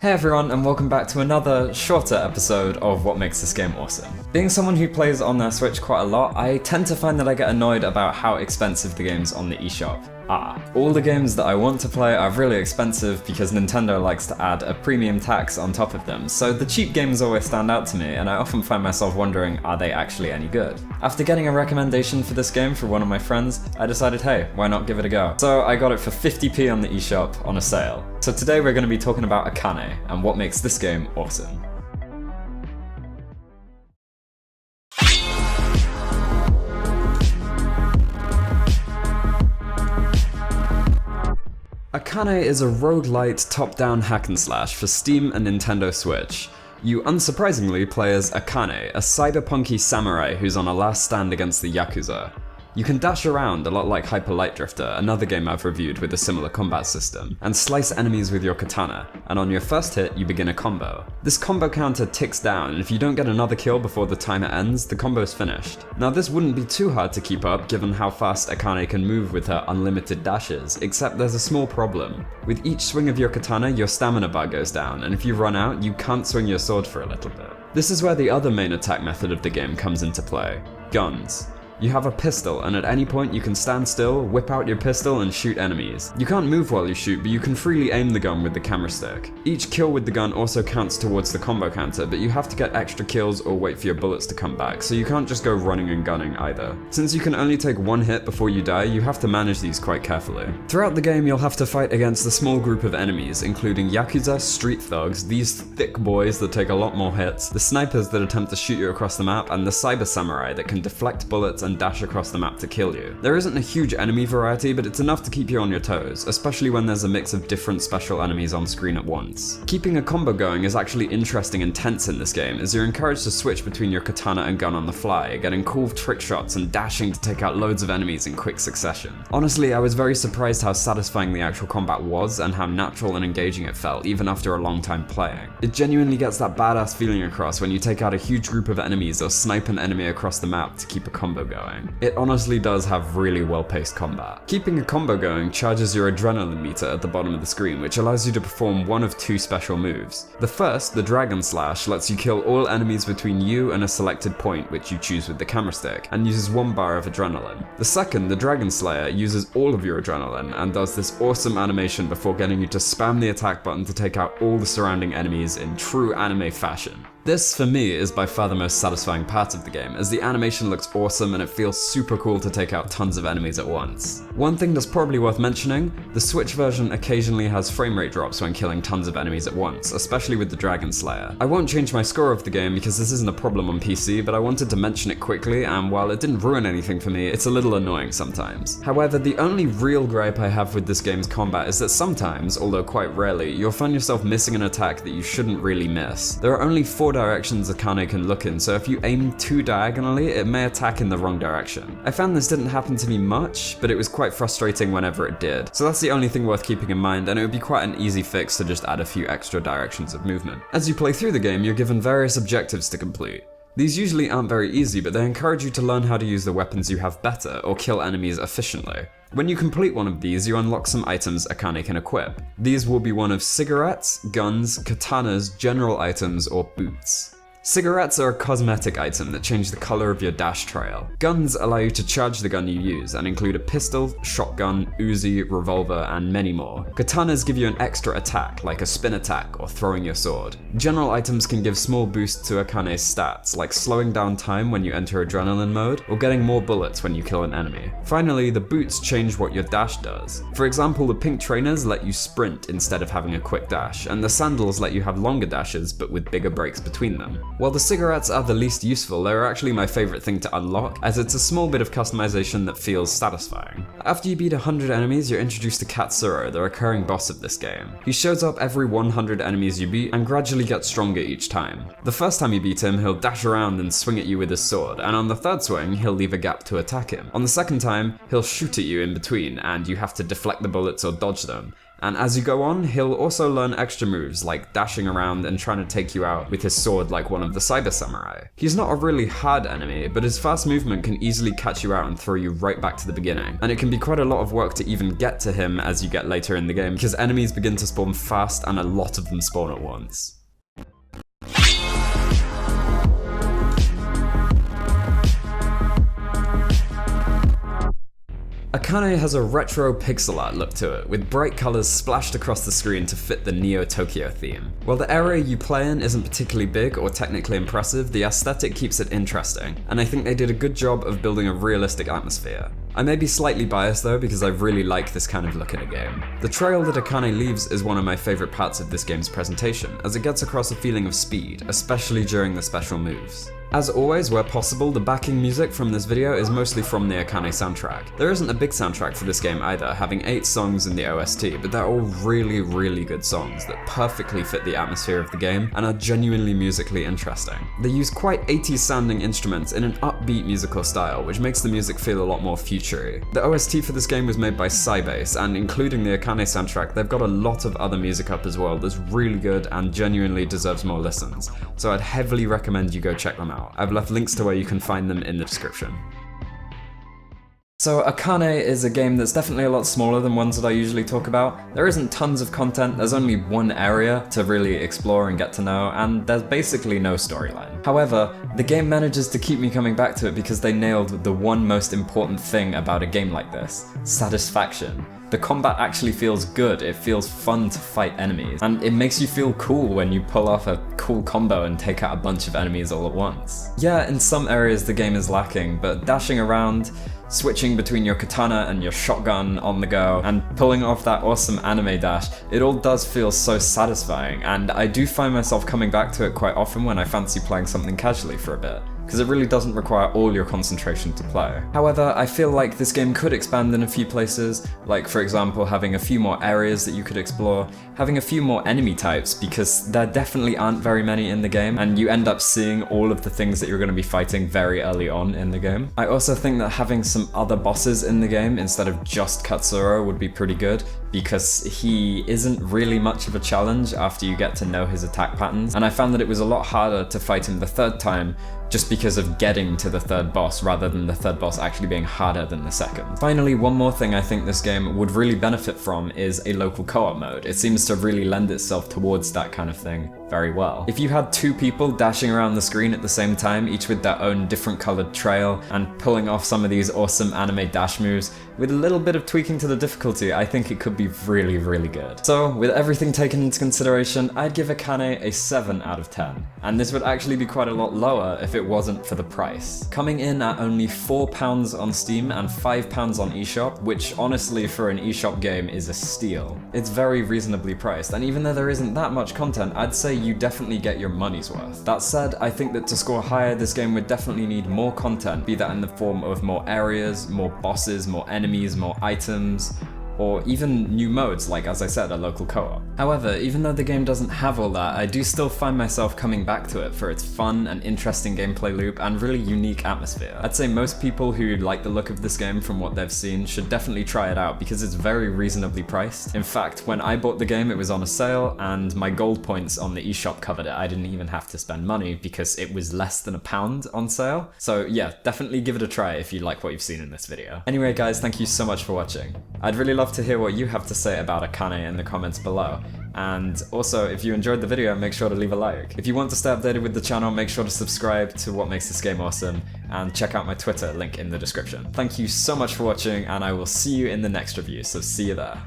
Hey everyone, and welcome back to another shorter episode of What Makes This Game Awesome. Being someone who plays on their Switch quite a lot, I tend to find that I get annoyed about how expensive the games on the eShop are. All the games that I want to play are really expensive because Nintendo likes to add a premium tax on top of them, so the cheap games always stand out to me, and I often find myself wondering, are they actually any good? After getting a recommendation for this game from one of my friends, I decided, hey, why not give it a go? So I got it for 50p on the eShop on a sale. So today we're going to be talking about Akane and what makes this game awesome. Akane is a roguelite top-down hack-and-slash for Steam and Nintendo Switch. You unsurprisingly play as Akane, a cyberpunky samurai who's on a last stand against the Yakuza. You can dash around a lot like Hyper Light Drifter, another game I've reviewed with a similar combat system, and slice enemies with your katana, and on your first hit you begin a combo. This combo counter ticks down, and if you don't get another kill before the timer ends, the combo is finished. Now this wouldn't be too hard to keep up given how fast Akane can move with her unlimited dashes, except there's a small problem. With each swing of your katana, your stamina bar goes down, and if you run out, you can't swing your sword for a little bit. This is where the other main attack method of the game comes into play: guns. You have a pistol, and at any point you can stand still, whip out your pistol, and shoot enemies. You can't move while you shoot, but you can freely aim the gun with the camera stick. Each kill with the gun also counts towards the combo counter, but you have to get extra kills or wait for your bullets to come back, so you can't just go running and gunning either. Since you can only take one hit before you die, you have to manage these quite carefully. Throughout the game, you'll have to fight against a small group of enemies, including Yakuza, street thugs, these thick boys that take a lot more hits, the snipers that attempt to shoot you across the map, and the cyber samurai that can deflect bullets and dash across the map to kill you. There isn't a huge enemy variety, but it's enough to keep you on your toes, especially when there's a mix of different special enemies on screen at once. Keeping a combo going is actually interesting and tense in this game, as you're encouraged to switch between your katana and gun on the fly, getting cool trick shots and dashing to take out loads of enemies in quick succession. Honestly, I was very surprised how satisfying the actual combat was and how natural and engaging it felt, even after a long time playing. It genuinely gets that badass feeling across when you take out a huge group of enemies or snipe an enemy across the map to keep a combo going. It honestly does have really well-paced combat. Keeping a combo going charges your adrenaline meter at the bottom of the screen, which allows you to perform one of two special moves. The first, the Dragon Slash, lets you kill all enemies between you and a selected point, which you choose with the camera stick, and uses 1 bar of adrenaline. The second, the Dragon Slayer, uses all of your adrenaline and does this awesome animation before getting you to spam the attack button to take out all the surrounding enemies in true anime fashion. This, for me, is by far the most satisfying part of the game, as the animation looks awesome and it feels super cool to take out tons of enemies at once. One thing that's probably worth mentioning, the Switch version occasionally has frame rate drops when killing tons of enemies at once, especially with the Dragon Slayer. I won't change my score of the game because this isn't a problem on PC, but I wanted to mention it quickly, and while it didn't ruin anything for me, it's a little annoying sometimes. However, the only real gripe I have with this game's combat is that sometimes, although quite rarely, you'll find yourself missing an attack that you shouldn't really miss. There are only 4 directions Akane can look in, so if you aim too diagonally, it may attack in the wrong direction. I found this didn't happen to me much, but it was quite frustrating whenever it did. So that's the only thing worth keeping in mind, and it would be quite an easy fix to just add a few extra directions of movement. As you play through the game, you're given various objectives to complete. These usually aren't very easy, but they encourage you to learn how to use the weapons you have better, or kill enemies efficiently. When you complete one of these, you unlock some items Akane can equip. These will be one of cigarettes, guns, katanas, general items, or boots. Cigarettes are a cosmetic item that change the color of your dash trail. Guns allow you to charge the gun you use and include a pistol, shotgun, Uzi, revolver, and many more. Katanas give you an extra attack, like a spin attack or throwing your sword. General items can give small boosts to Akane's stats, like slowing down time when you enter adrenaline mode, or getting more bullets when you kill an enemy. Finally, the boots change what your dash does. For example, the pink trainers let you sprint instead of having a quick dash, and the sandals let you have longer dashes but with bigger breaks between them. While the cigarettes are the least useful, they're actually my favorite thing to unlock, as it's a small bit of customization that feels satisfying. After you beat 100 enemies, you're introduced to Katsuro, the recurring boss of this game. He shows up every 100 enemies you beat and gradually gets stronger each time. The first time you beat him, he'll dash around and swing at you with his sword, and on the third swing, he'll leave a gap to attack him. On the second time, he'll shoot at you in between, and you have to deflect the bullets or dodge them. And as you go on, he'll also learn extra moves like dashing around and trying to take you out with his sword like one of the cyber samurai. He's not a really hard enemy, but his fast movement can easily catch you out and throw you right back to the beginning. And it can be quite a lot of work to even get to him as you get later in the game, because enemies begin to spawn fast and a lot of them spawn at once. Akane has a retro pixel art look to it, with bright colours splashed across the screen to fit the Neo-Tokyo theme. While the area you play in isn't particularly big or technically impressive, the aesthetic keeps it interesting, and I think they did a good job of building a realistic atmosphere. I may be slightly biased though, because I really like this kind of look in a game. The trail that Akane leaves is one of my favourite parts of this game's presentation, as it gets across a feeling of speed, especially during the special moves. As always, where possible, the backing music from this video is mostly from the Akane soundtrack. There isn't a big soundtrack for this game either, having 8 songs in the OST, but they're all really good songs that perfectly fit the atmosphere of the game and are genuinely musically interesting. They use quite 80s sounding instruments in an upbeat musical style, which makes the music feel a lot more future-y. The OST for this game was made by Sybase, and including the Akane soundtrack, they've got a lot of other music up as well that's really good and genuinely deserves more listens, so I'd heavily recommend you go check them out. I've left links to where you can find them in the description. So Akane is a game that's definitely a lot smaller than ones that I usually talk about. There isn't tons of content, there's only one area to really explore and get to know, and there's basically no storyline. However, the game manages to keep me coming back to it because they nailed the one most important thing about a game like this: satisfaction. The combat actually feels good, it feels fun to fight enemies, and it makes you feel cool when you pull off a cool combo and take out a bunch of enemies all at once. Yeah, in some areas the game is lacking, but dashing around, switching between your katana and your shotgun on the go, and pulling off that awesome anime dash, it all does feel so satisfying, and I do find myself coming back to it quite often when I fancy playing something casually for a bit, because it really doesn't require all your concentration to play. However, I feel like this game could expand in a few places, like for example having a few more areas that you could explore, having a few more enemy types, because there definitely aren't very many in the game, and you end up seeing all of the things that you're going to be fighting very early on in the game. I also think that having some other bosses in the game instead of just Katsuro would be pretty good, because he isn't really much of a challenge after you get to know his attack patterns, and I found that it was a lot harder to fight him the third time just because of getting to the third boss rather than the third boss actually being harder than the second. Finally, one more thing I think this game would really benefit from is a local co-op mode. It seems to really lend itself towards that kind of thing very well. If you had 2 people dashing around the screen at the same time, each with their own different colored trail, and pulling off some of these awesome anime dash moves, with a little bit of tweaking to the difficulty, I think it could be really good. So, with everything taken into consideration, I'd give Akane a 7 out of 10. And this would actually be quite a lot lower if it wasn't for the price. Coming in at only £4 on Steam and £5 on eShop, which honestly for an eShop game is a steal. It's very reasonably priced, and even though there isn't that much content, I'd say you definitely get your money's worth. That said, I think that to score higher, this game would definitely need more content, be that in the form of more areas, more bosses, more enemies, more items, or even new modes like, as I said, a local co-op. However, even though the game doesn't have all that, I do still find myself coming back to it for its fun and interesting gameplay loop and really unique atmosphere. I'd say most people who like the look of this game from what they've seen should definitely try it out because it's very reasonably priced. In fact, when I bought the game it was on a sale and my gold points on the eShop covered it. I didn't even have to spend money because it was less than £1 on sale. So yeah, definitely give it a try if you like what you've seen in this video. Anyway guys, thank you so much for watching. I'd really love to hear what you have to say about Akane in the comments below. And also, if you enjoyed the video, make sure to leave a like. If you want to stay updated with the channel, make sure to subscribe to what makes this game awesome, and check out my Twitter, link in the description. Thank you so much for watching, and I will see you in the next review, so see you there.